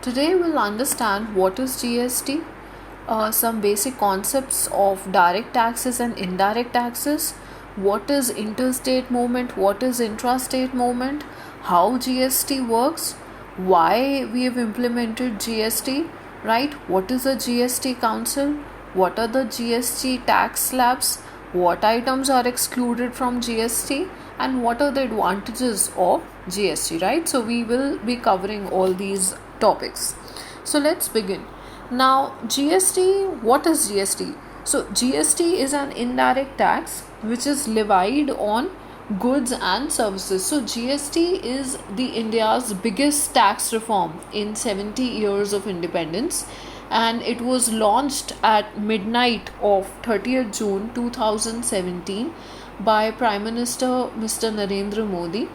Today we'll understand what is GST, some basic concepts of direct taxes and indirect taxes, what is interstate movement, what is intrastate movement, how GST works, why we have implemented GST, right? What is the GST Council? What are the GST tax slabs? What items are excluded from GST? And what are the advantages of GST, right? So we will be covering all these topics. So let's begin. Now, GST, what is GST? So GST is an indirect tax which is levied on goods and services. So GST is the India's biggest tax reform in 70 years of independence, and it was launched at midnight of 30th June 2017 by Prime Minister Mr. Narendra Modi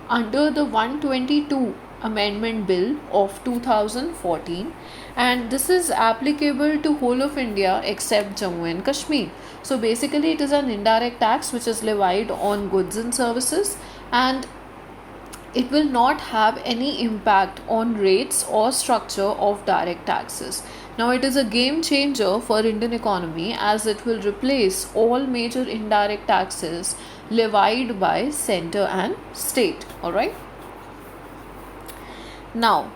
under the 122 Amendment Bill of 2014, and this is applicable to whole of India except Jammu and Kashmir. So basically it is an indirect tax which is levied on goods and services, and it will not have any impact on rates or structure of direct taxes. Now it is a game changer for Indian economy as it will replace all major indirect taxes levied by center and state. Alright. Now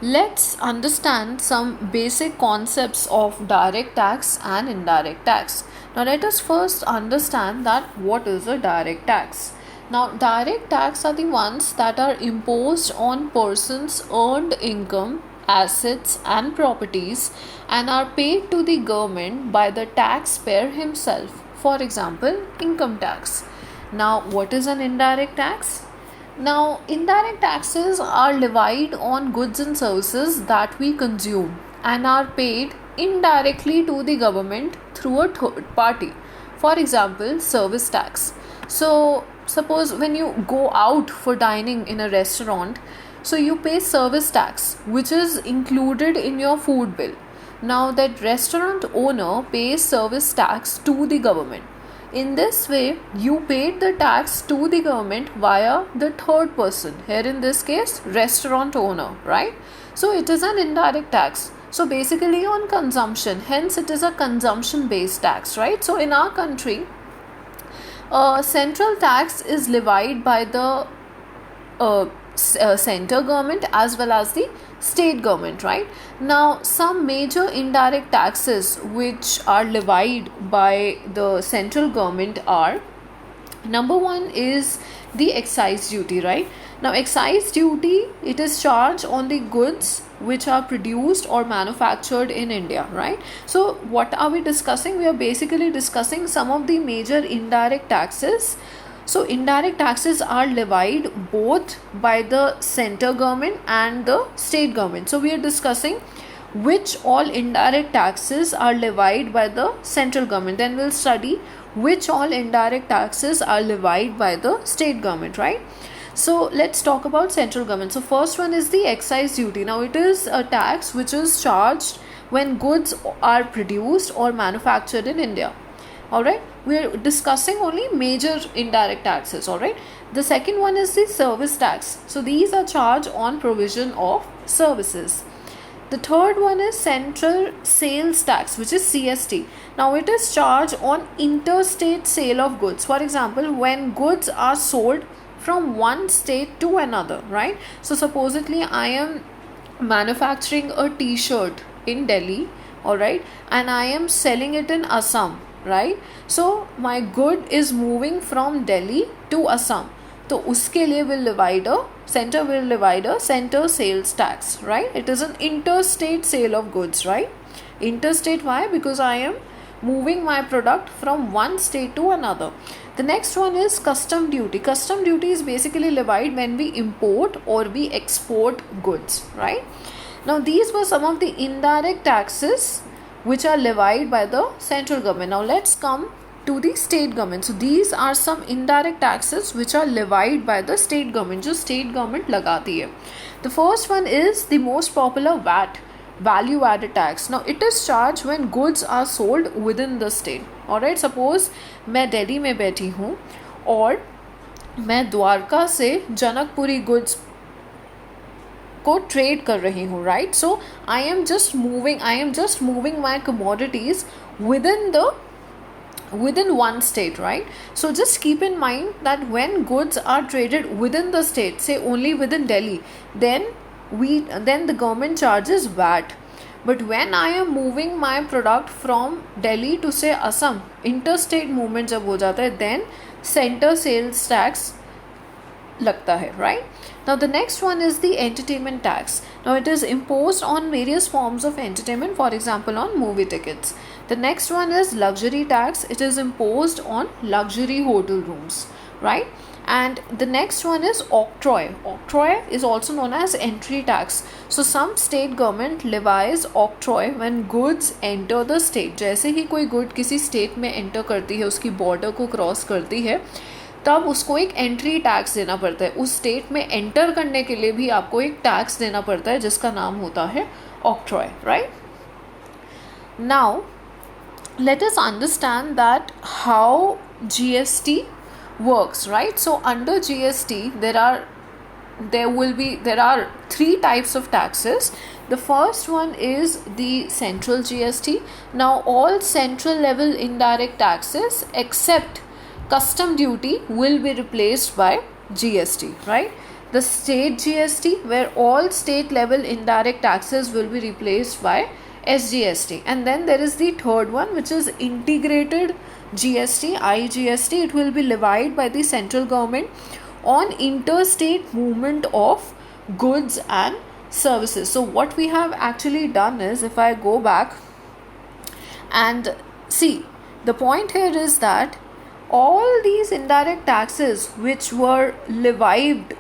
let's understand some basic concepts of direct tax and indirect tax. Now let us first understand that what is a direct tax. Now, direct tax are the ones that are imposed on persons' earned income, assets, and properties and are paid to the government by the taxpayer himself. For example, income tax. Now, what is an indirect tax? Now, indirect taxes are levied on goods and services that we consume and are paid indirectly to the government through a third party. For example, service tax. So, suppose when you go out for dining in a restaurant, so you pay service tax which is included in your food bill. Now that restaurant owner pays service tax to the government. In this way, you paid the tax to the government via the third person, here in this case restaurant owner, right? So it is an indirect tax. So basically on consumption, hence it is a consumption based tax, right? So in our country, central tax is levied by the center government as well as the state government, right? Now, some major indirect taxes which are levied by the central government are: number one is the excise duty, right? Now, excise duty, it is charged on the goods which are produced or manufactured in India, right? So, what are we discussing? We are basically discussing some of the major indirect taxes. So, indirect taxes are levied both by the center government and the state government. So, we are discussing which all indirect taxes are levied by the central government. Then we'll study which all indirect taxes are levied by the state government, right? So let's talk about central government. So first one is the excise duty. Now it is a tax which is charged when goods are produced or manufactured in India. Alright, we are discussing only major indirect taxes. Alright, the second one is the service tax. So these are charged on provision of services. The third one is central sales tax, which is CST. Now it is charged on interstate sale of goods. For example, when goods are sold from one state to another, right? So supposedly I am manufacturing a t-shirt in Delhi, all right, and I am selling it in Assam, right? So my good is moving from Delhi to Assam. तो उसके लिए will levy a center sales tax, right? It is an interstate sale of goods, right? Interstate, why? Because I am moving my product from one state to another. The next one is custom duty. Custom duty is basically levied when we import or we export goods, right? Now these were some of the indirect taxes which are levied by the central government. Now let's come to the state government. So these are some indirect taxes which are levied by the state government, जो state government लगाती है. The first one is the most popular VAT, value added tax. Now it is charged when goods are sold within the state. Alright, suppose मैं दिल्ली में बैठी हूँ और मैं द्वारका से जनकपुरी goods को ट्रेड कर रही हूँ, right. So I am just moving my commodities within one state, right? So just keep in mind that when goods are traded within the state, say only within Delhi, then the government charges VAT. But when I am moving my product from Delhi to say Assam, interstate movement जब हो जाता है, then center sales tax लगता है, right? Now the next one is the entertainment tax. Now it is imposed on various forms of entertainment, for example on movie tickets. The next one is luxury tax. It is imposed on luxury hotel rooms, right? And the next one is octroi. Octroi is also known as entry tax. So some state government levies octroi when goods enter the state. जैसे ही कोई good किसी state में enter करती है, उसकी border को cross करती है, तब उसको एक एंट्री टैक्स देना पड़ता है. उस स्टेट में एंटर करने के लिए भी आपको एक टैक्स देना पड़ता है जिसका नाम होता है octroi, right. Now let us understand that how GST works, right? So under GST there are three types of taxes. The first one is the central GST. Now all central level indirect taxes except custom duty will be replaced by GST, right? The state GST, where all state level indirect taxes will be replaced by SGST. And then there is the third one, which is integrated GST, IGST. It will be levied by the central government on interstate movement of goods and services. So what we have actually done is, if I go back and see, the point here is that all these indirect taxes which were levied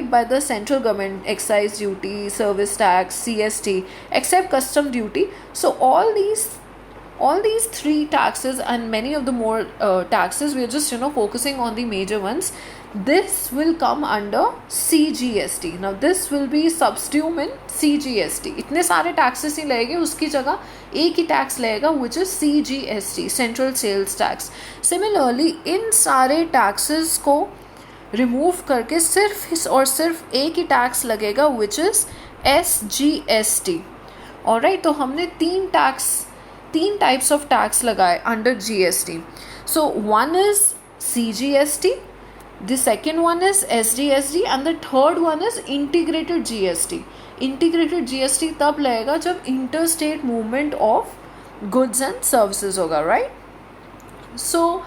by the central government, excise duty, service tax, CST, except custom duty. So all these three taxes and many of the more taxes, we are just focusing on the major ones. This will come under CGST. Now this will be subsumed in CGST. इतने सारे taxes नहीं लगेंगे, उसकी जगह एक ही tax लगेगा, which is CGST, Central Sales Tax. Similarly, इन सारे taxes को remove करके सिर्फ और सिर्फ एक ही tax लगेगा, which is SGST. Alright, तो हमने तीन types of tax लगाए under GST. So one is CGST, the second one is SGST, and the third one is integrated GST. Integrated GST तब लगेगा जब interstate movement of goods and services होगा, right? So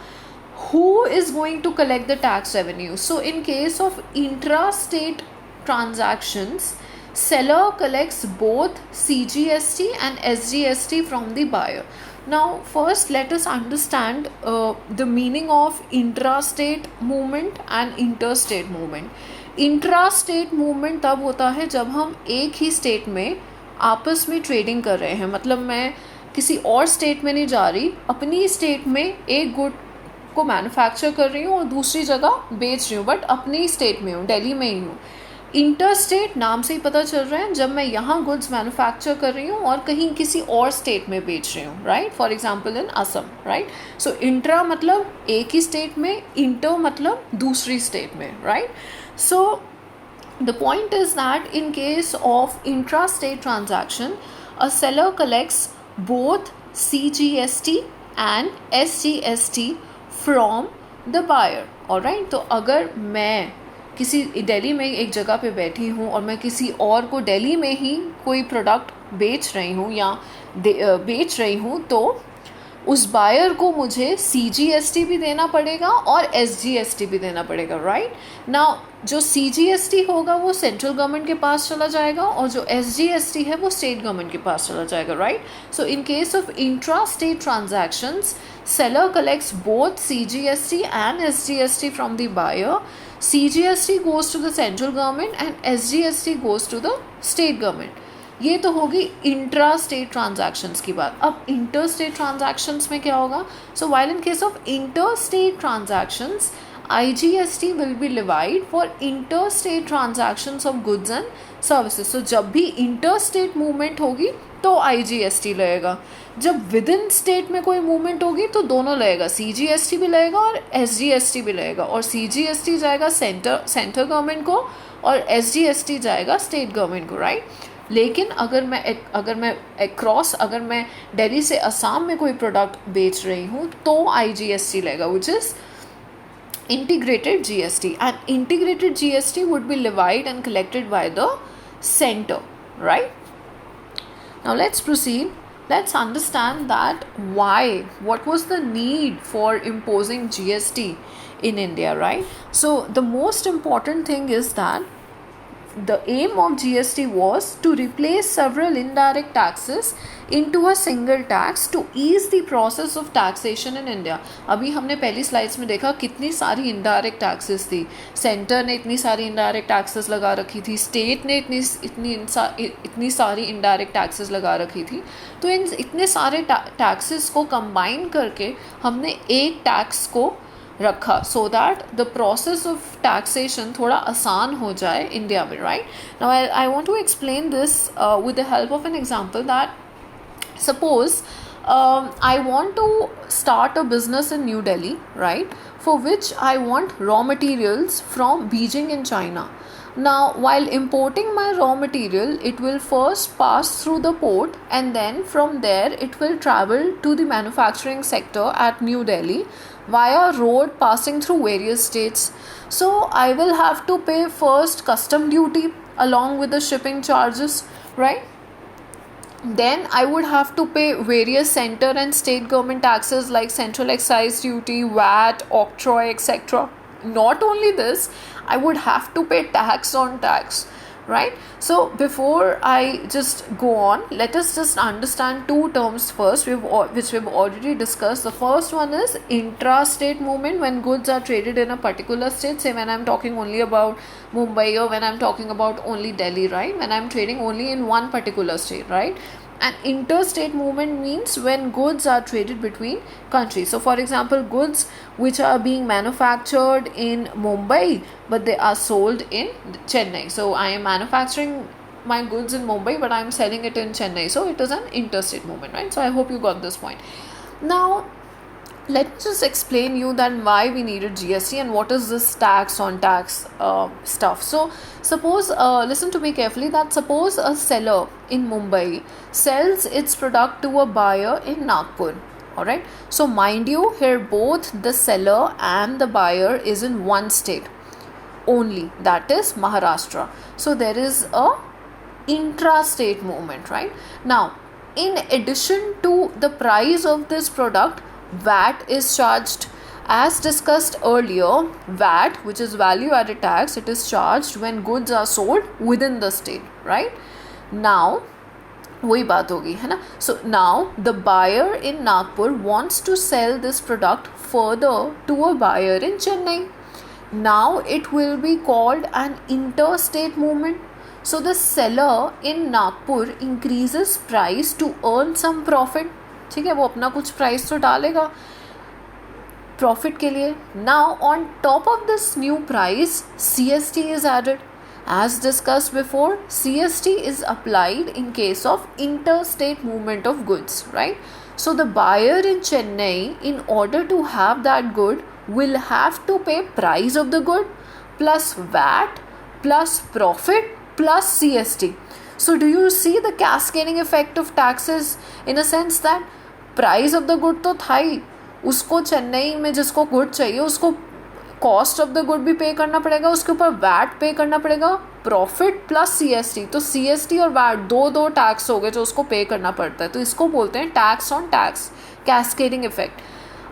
who is going to collect the tax revenue? So in case of intra-state transactions, seller collects both CGST and SGST from the buyer. Now first let us understand the meaning of intra-state movement and interstate movement. Intra-state movement तब होता है जब हम एक ही state में आपस में trading कर रहे हैं. मतलब मैं किसी और स्टेट में नहीं जा रही, अपनी स्टेट में एक गुड को मैन्युफैक्चर कर रही हूँ और दूसरी जगह बेच रही हूँ, बट अपनी स्टेट में हूँ, दिल्ली में ही हूँ. इंटरस्टेट नाम से ही पता चल रहा है जब मैं यहाँ गुड्स मैन्युफैक्चर कर रही हूँ और कहीं किसी और स्टेट में बेच रही हूँ, right. For example in Assam, right. So intra मतलब एक ही स्टेट में, इंटर मतलब दूसरी स्टेट में, right. So the point is that in case of intra-state transaction, a seller collects both CGST and SGST from the buyer. Alright, तो अगर मैं किसी दिल्ली में एक जगह पे बैठी हूँ और मैं किसी और को दिल्ली में ही कोई प्रोडक्ट बेच रही हूँ या बेच रही हूँ, तो उस बायर को मुझे CGST भी देना पड़ेगा और SGST भी देना पड़ेगा, राइट. नाउ जो CGST होगा वो सेंट्रल गवर्नमेंट के पास चला जाएगा और जो SGST है वो स्टेट गवर्नमेंट के पास चला जाएगा, right. So in case of intra state transactions, seller collects both CGST and SGST from the buyer. CGST goes to the central government and SGST goes to the state government. ये तो होगी intra state transactions की बात. अब inter state transactions में क्या होगा? So while in case of inter state transactions, IGST will be levied for inter state transactions of goods and services. So जब भी इंटर स्टेट मूवमेंट होगी तो IGST लगेगा, जब विद इन स्टेट में कोई मूवमेंट होगी तो दोनों लगेगा, CGST भी लगेगा और SGST भी लगेगा. और CGST जाएगा सेंटर गवर्नमेंट को और SGST जाएगा स्टेट गवर्नमेंट को, राइट। लेकिन अगर मैं अगर मैं दिल्ली से असम में कोई प्रोडक्ट बेच रही हूँ तो IGST लगेगा, which is integrated GST, and integrated GST would be levied and collected by the center, right? Now let's proceed. Let's understand that what was the need for imposing GST in India, right? So the most important thing is that the aim of GST was to replace several indirect taxes into a single tax to ease the process of taxation in India. अभी हमने पहली slides में देखा कितनी सारी indirect taxes थी, centre ने इतनी सारी इनडायरेक्ट टैक्सेस लगा रखी थी, स्टेट ने इतनी सारी इनडायरेक्ट टैक्सेस लगा रखी थी। तो इन इतने सारे टैक्सेस को कंबाइन करके हमने एक टैक्स को रखा so that the process of taxation थोड़ा आसान हो जाए इंडिया में, right. Now I want to explain this with the help of an example that suppose I want to start a business in New Delhi, right, for which I want raw materials from Beijing in China. Now, while importing my raw material, it will first pass through the port and then from there it will travel to the manufacturing sector at New Delhi via road passing through various states. So, I will have to pay first custom duty along with the shipping charges, right? Then I would have to pay various center and state government taxes like central excise duty, VAT, octroi, etc. Not only this, I would have to pay tax on tax, right? So before I just go on, let us just understand two terms first, which we've already discussed. The first one is intra-state movement, when goods are traded in a particular state. Say when I'm talking only about Mumbai, or when I'm talking about only Delhi, right? When I'm trading only in one particular state, right? And interstate movement means when goods are traded between countries. So for example, goods which are being manufactured in Mumbai but they are sold in Chennai. So I am manufacturing my goods in Mumbai but I am selling it in Chennai. So it is an interstate movement, right? So I hope you got this point. Now let's just explain you then why we needed GST and what is this tax on tax stuff. So suppose, listen to me carefully, that suppose a seller in Mumbai sells its product to a buyer in Nagpur, alright. So mind you, here both the seller and the buyer is in one state only, that is Maharashtra. So there is a intra-state movement, right? Now in addition to the price of this product, VAT is charged. As discussed earlier, VAT, which is value added tax, it is charged when goods are sold within the state, right? Now वही बात होगी, है ना? So now the buyer in Nagpur wants to sell this product further to a buyer in Chennai. Now it will be called an interstate movement. So the seller in Nagpur increases price to earn some profit. ठीक है, वो अपना कुछ price तो डालेगा profit के लिए. Now on top of this new price CST is added. As discussed before, CST is applied in case of interstate movement of goods, right? So the buyer in Chennai, in order to have that good, will have to pay price of the good plus VAT plus profit plus CST. So do you see the cascading effect of taxes in a sense that price of the good तो था ही, उसको चेन्नई में जिसको good चाहिए उसको cost of the good भी पे करना पड़ेगा, उसके ऊपर वैट पे करना पड़ेगा, प्रॉफिट प्लस CST. तो CST और वैट दो टैक्स हो गए जो उसको पे करना पड़ता है. तो इसको बोलते हैं tax on tax, cascading effect.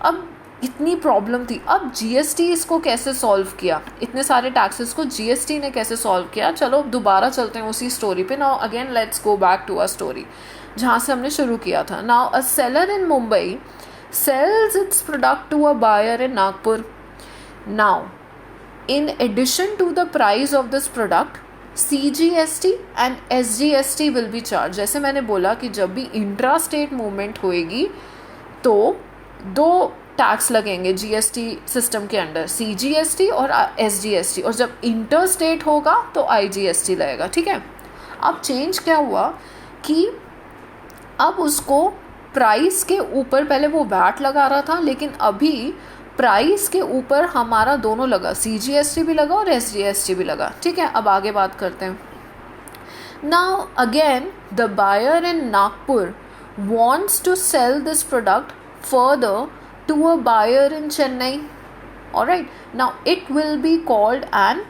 अब इतनी प्रॉब्लम थी, अब GST इसको कैसे सॉल्व किया, इतने सारे टैक्सेस को GST ने कैसे सॉल्व किया. चलो दोबारा चलते हैं उसी स्टोरी पे. Now again let's go back to a story जहाँ से हमने शुरू किया था. Now a seller in Mumbai sells its product to a buyer in Nagpur. Now, in addition to the price of this product, CGST and SGST will be charged. जैसे मैंने बोला कि जब भी इंट्रा स्टेट मूवमेंट होएगी तो दो टैक्स लगेंगे GST सिस्टम के अंडर, CGST और SGST, और जब इंटर स्टेट होगा तो IGST लगेगा. ठीक है. अब चेंज क्या हुआ कि अब उसको प्राइस के ऊपर, पहले वो वैट लगा रहा था लेकिन अभी प्राइस के ऊपर हमारा दोनों लगा, CGST भी लगा और SGST भी लगा, ठीक है. अब आगे बात करते हैं. Now again, the buyer in Nagpur wants to sell this product further to a buyer in Chennai. Alright, now it will be called an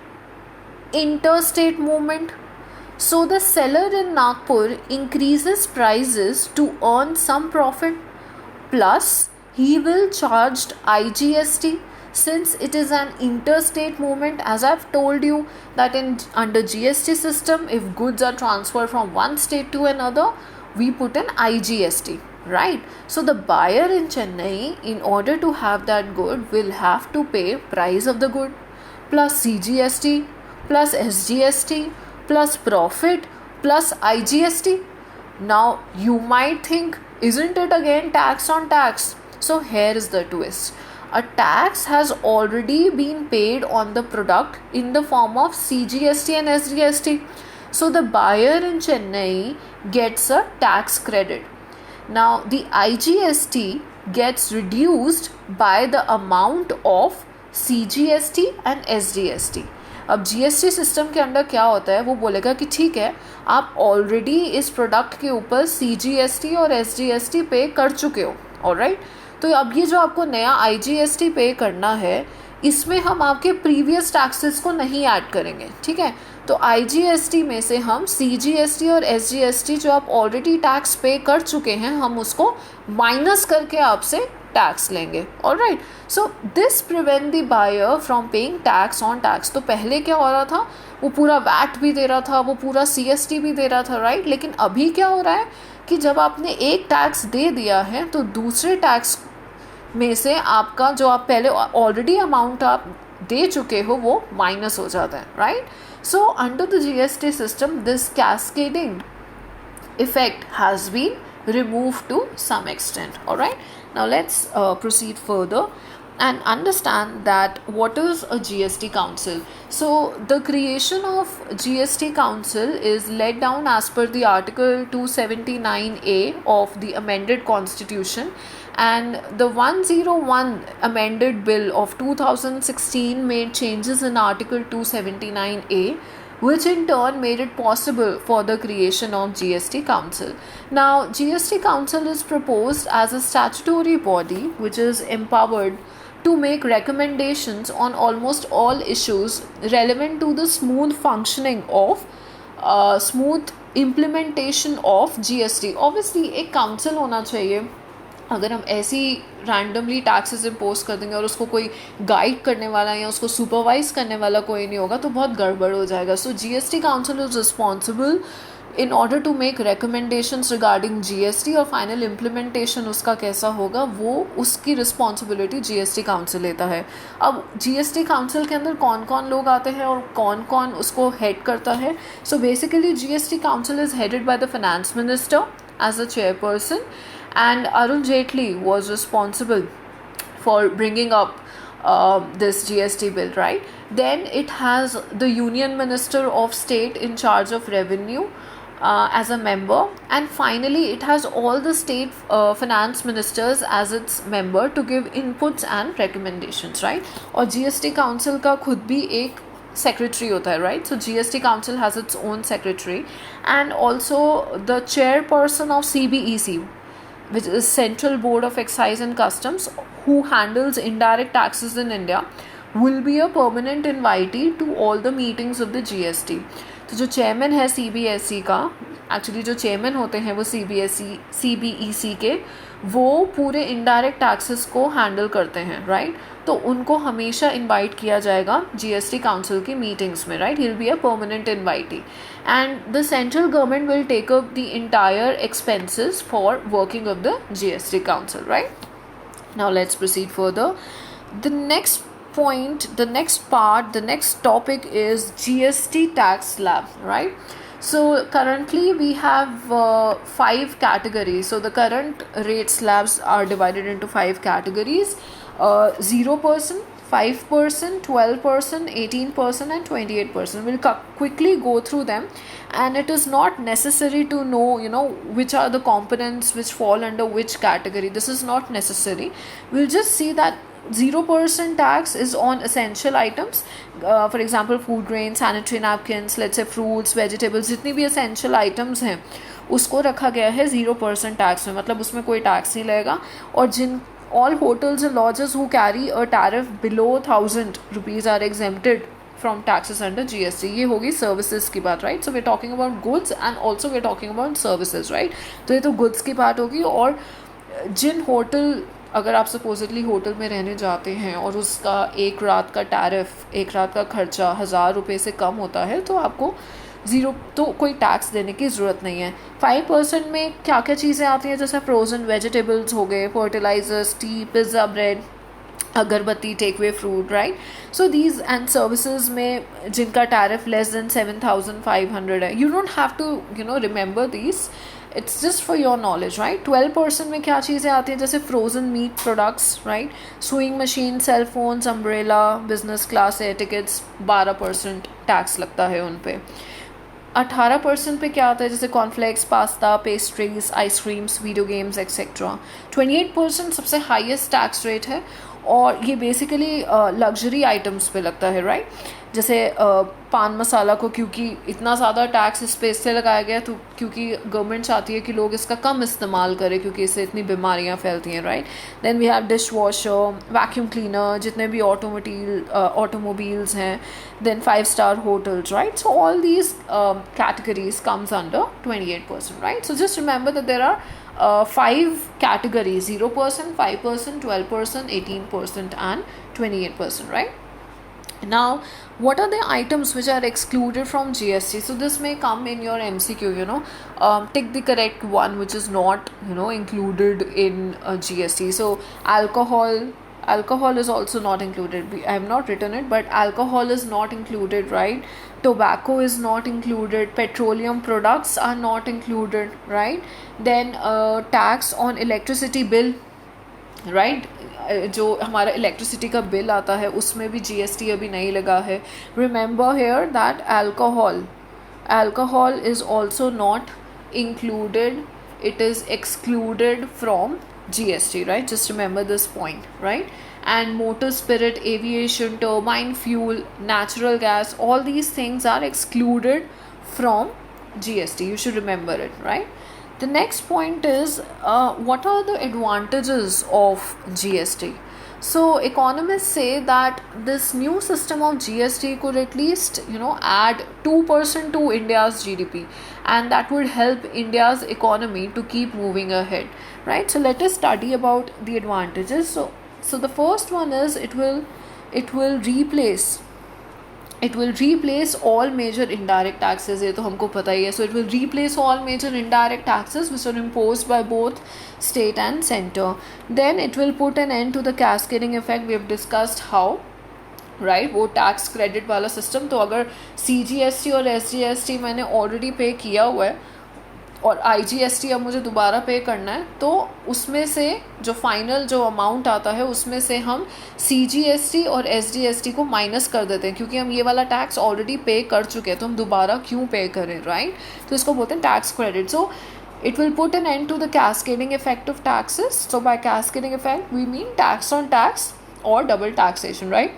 interstate movement. So the seller in Nagpur increases prices to earn some profit, plus he will charge IGST since it is an interstate movement. As I've told you that in under GST system, if goods are transferred from one state to another, we put an IGST, right? So the buyer in Chennai, in order to have that good, will have to pay price of the good plus CGST plus SGST plus profit plus IGST. Now you might think, isn't it again tax on tax? So here is the twist. A tax has already been paid on the product in the form of CGST and SGST. So the buyer in Chennai gets a tax credit. Now the IGST gets reduced by the amount of CGST and SGST. अब GST system के अंदर क्या होता है, वो बोलेगा कि ठीक है, आप ऑलरेडी इस प्रोडक्ट के ऊपर CGST और SGST पे कर चुके हो, ऑलराइट. तो अब ये जो आपको नया IGST पे करना है, इसमें हम आपके प्रीवियस टैक्सेस को नहीं ऐड करेंगे, ठीक है. तो IGST में से हम CGST और SGST जो आप ऑलरेडी टैक्स पे कर चुके हैं, हम उसको माइनस करके आपसे टैक्स लेंगे, alright. So this prevent the buyer from paying tax on tax. तो पहले क्या हो रहा था, वो पूरा वैट भी दे रहा था, वो पूरा CST भी दे रहा था, राइट. लेकिन अभी क्या हो रहा है कि जब आपने एक टैक्स दे दिया है तो दूसरे टैक्स में से आपका जो आप पहले ऑलरेडी अमाउंट आप दे चुके हो वो माइनस हो जाता है, right. So under the GST system this cascading effect has been removed to some extent. All right, now let's proceed further and understand that what is a GST council. So the creation of GST council is laid down as per the article 279A of the amended constitution, and the 101 amended bill of 2016 made changes in article 279A, which in turn made it possible for the creation of GST Council. Now, GST Council is proposed as a statutory body which is empowered to make recommendations on almost all issues relevant to the smooth functioning of smooth implementation of GST. Obviously, एक council होना चाहिए. अगर हम ऐसी randomly taxes impose कर देंगे और उसको कोई गाइड करने वाला या उसको सुपरवाइज करने वाला कोई नहीं होगा तो बहुत गड़बड़ हो जाएगा. सो GST council is responsible in order to make recommendations regarding GST और फाइनल इम्प्लीमेंटेशन उसका कैसा होगा वो उसकी रिस्पॉन्सिबिलिटी GST काउंसिल लेता है. अब GST काउंसिल के अंदर कौन कौन लोग आते हैं और कौन कौन उसको हेड करता है. सो basically GST council is headed by the finance minister as a chairperson, and Arun Jaitley was responsible for bringing up this GST bill, right. Then it has the Union Minister of State in charge of revenue as a member, and finally it has all the state finance ministers as its member to give inputs and recommendations, right. और GST council का खुद भी एक secretary होता है, right. So GST council has its own secretary, and also the chairperson of CBEC, which is Central Board of Excise and Customs, who handles indirect taxes in India, will be a permanent invitee to all the meetings of the GST. तो जो chairman है CBSE का, actually जो chairman होते हैं वो CBEC के, वो पूरे इनडायरेक्ट टैक्सेस को हैंडल करते हैं, राइट. तो उनको हमेशा इनवाइट किया जाएगा GST काउंसिल की मीटिंग्स में, right. He will be a permanent invitee, and the central government will take up the entire expenses for working of the GST council, right. Now let's proceed further. The next point, the next part, the next topic is GST tax slab, right. So currently we have 5 categories. So the current rate slabs are divided into 5 categories: 0%, 5%, 12%, 18% and 28%. We'll quickly go through them, and it is not necessary to know which are the components which fall under which category. This is not necessary. We'll just see that 0% tax is on essential items, for example food grain, sanitary napkins, let's say fruits, vegetables, जितनी भी essential items हैं उसको रखा गया है 0% tax में, मतलब उसमें कोई टैक्स नहीं लगेगा. और जिन all hotels and lodges who carry a tariff below 1000 rupees are exempted from taxes under GST. ये होगी services की बात, right? So we're talking about goods and also we're talking about services, right? तो ये तो goods की बात होगी. और जिन होटल, अगर आप सपोजिटली होटल में रहने जाते हैं और उसका एक रात का टैरिफ, एक रात का खर्चा 1000 रुपये से कम होता है, तो आपको ज़ीरो, तो कोई टैक्स देने की ज़रूरत नहीं है. 5% में क्या क्या चीज़ें आती हैं, जैसे फ्रोज़न वेजिटेबल्स हो गए, fertilisers, tea, pizza, bread, agarbatti, take away fruit, right. So these and services में जिनका टैरिफ लेस देन 7500 है, you don't have to remember these, it's just for your knowledge, right. 12% में क्या चीज़ें आती हैं, जैसे frozen meat products, right, sewing machine, cell phones, umbrella, business class air tickets, 12% tax लगता है उन पर. 18% पे क्या आता है, जैसे cornflakes, pasta, pastries, ice creams, video games etcetera. 28% सबसे हाईएस्ट टैक्स रेट है, और ये बेसिकली लग्जरी आइटम्स पे लगता है, राइट. जैसे पान मसाला को क्योंकि इतना ज़्यादा टैक्स इस पे इससे लगाया गया, तो क्योंकि गवर्नमेंट चाहती है कि लोग इसका कम इस्तेमाल करें क्योंकि इससे इतनी बीमारियां फैलती हैं, right. Then we have dish washer, vacuum cleaner, जितने भी ऑटोमोबाइल्स हैं, then 5-star hotels, right. So all these categories comes under 28%, right. So just remember that there are 5 categories: 0%, 5%, 12%, 18%, and 28%, right? Now, what are the items which are excluded from GST? So this may come in your MCQ, take the correct one which is not, included in GST. So alcohol is also not included. I have not written it, but alcohol is not included, right? Tobacco is not included. Petroleum products are not included, right? Then tax on electricity bill, right. जो हमारा electricity का bill आता है उसमें भी GST अभी नहीं लगा है. Remember hair that alcohol is also not included, it is excluded from GST, right? Just remember this point, right? And motor spirit, aviation, turbine fuel, natural gas, all these things are excluded from GST. You should remember it, right? The next point is what are the advantages of GST? So economists say that this new system of GST could at least add 2% to India's GDP, and that would help India's economy to keep moving ahead, right? So let us study about the advantages. So the first one is it will replace all major indirect taxes. ये तो हमको पता ही है. So it will replace all major indirect taxes which are imposed by both state and center. Then it will put an end to the cascading effect. We have discussed how, right? वो tax credit वाला system, तो अगर CGST और SGST मैंने already पे किया हुआ है और IGST अब मुझे दोबारा पे करना है, तो उसमें से जो फाइनल जो अमाउंट आता है उसमें से हम CGST और SGST को माइनस कर देते हैं, क्योंकि हम ये वाला टैक्स ऑलरेडी पे कर चुके हैं, तो हम दोबारा क्यों पे करें, राइट. तो इसको बोलते हैं tax credit. So it will put an end to the cascading effect of taxes. So by cascading effect we mean tax on tax or double taxation, right?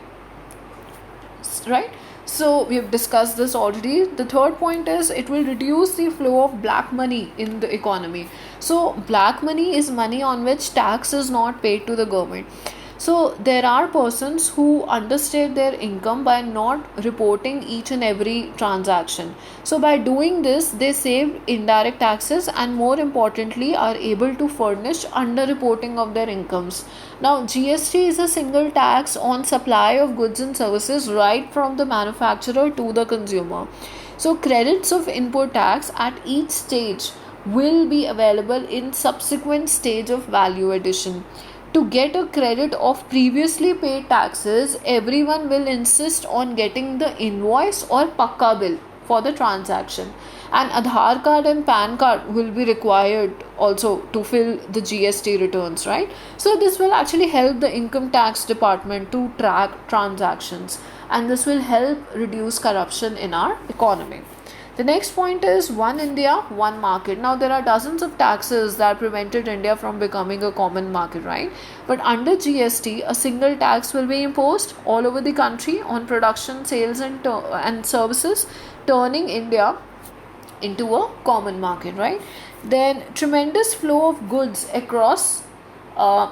So we have discussed this already. The third point is it will reduce the flow of black money in the economy. So black money is money on which tax is not paid to the government. So there are persons who understate their income by not reporting each and every transaction. So by doing this, they save indirect taxes and more importantly are able to furnish underreporting of their incomes. Now GST is a single tax on supply of goods and services right from the manufacturer to the consumer. So credits of input tax at each stage will be available in subsequent stage of value addition. To get a credit of previously paid taxes, everyone will insist on getting the invoice or pakka bill for the transaction, and Aadhaar card and PAN card will be required also to fill the GST returns, right? So this will actually help the income tax department to track transactions, and this will help reduce corruption in our economy. The next point is one India, one market. Now, there are dozens of taxes that prevented India from becoming a common market, right? But under GST, a single tax will be imposed all over the country on production, sales, and services, turning India into a common market, right? Then tremendous flow of goods across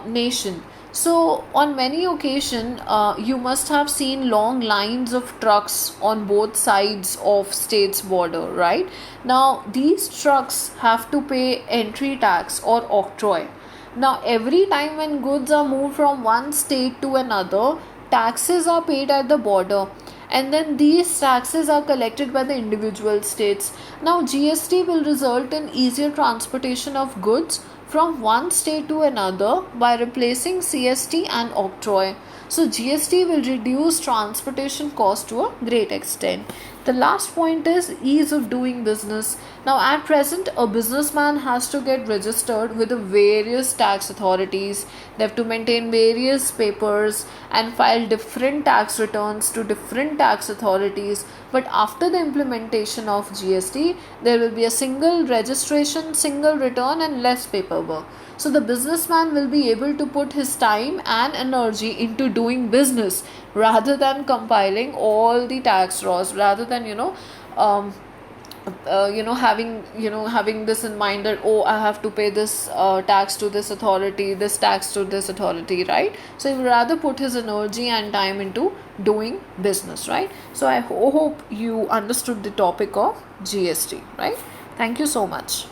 nation. So on many occasions, you must have seen long lines of trucks on both sides of states border, right? Now these trucks have to pay entry tax or octroi. Now every time when goods are moved from one state to another, taxes are paid at the border, and then these taxes are collected by the individual states. Now GST will result in easier transportation of goods from one state to another by replacing CST and octroi. So GST will reduce transportation cost to a great extent. The last point is ease of doing business. Now at present, a businessman has to get registered with the various tax authorities. They have to maintain various papers and file different tax returns to different tax authorities. But after the implementation of GST, there will be a single registration, single return, and less paperwork. So the businessman will be able to put his time and energy into doing business rather than compiling all the tax laws, rather than having this in mind that, oh, I have to pay this tax to this authority, this tax to this authority, right? So he would rather put his energy and time into doing business, right? So I hope you understood the topic of GST, right? Thank you so much.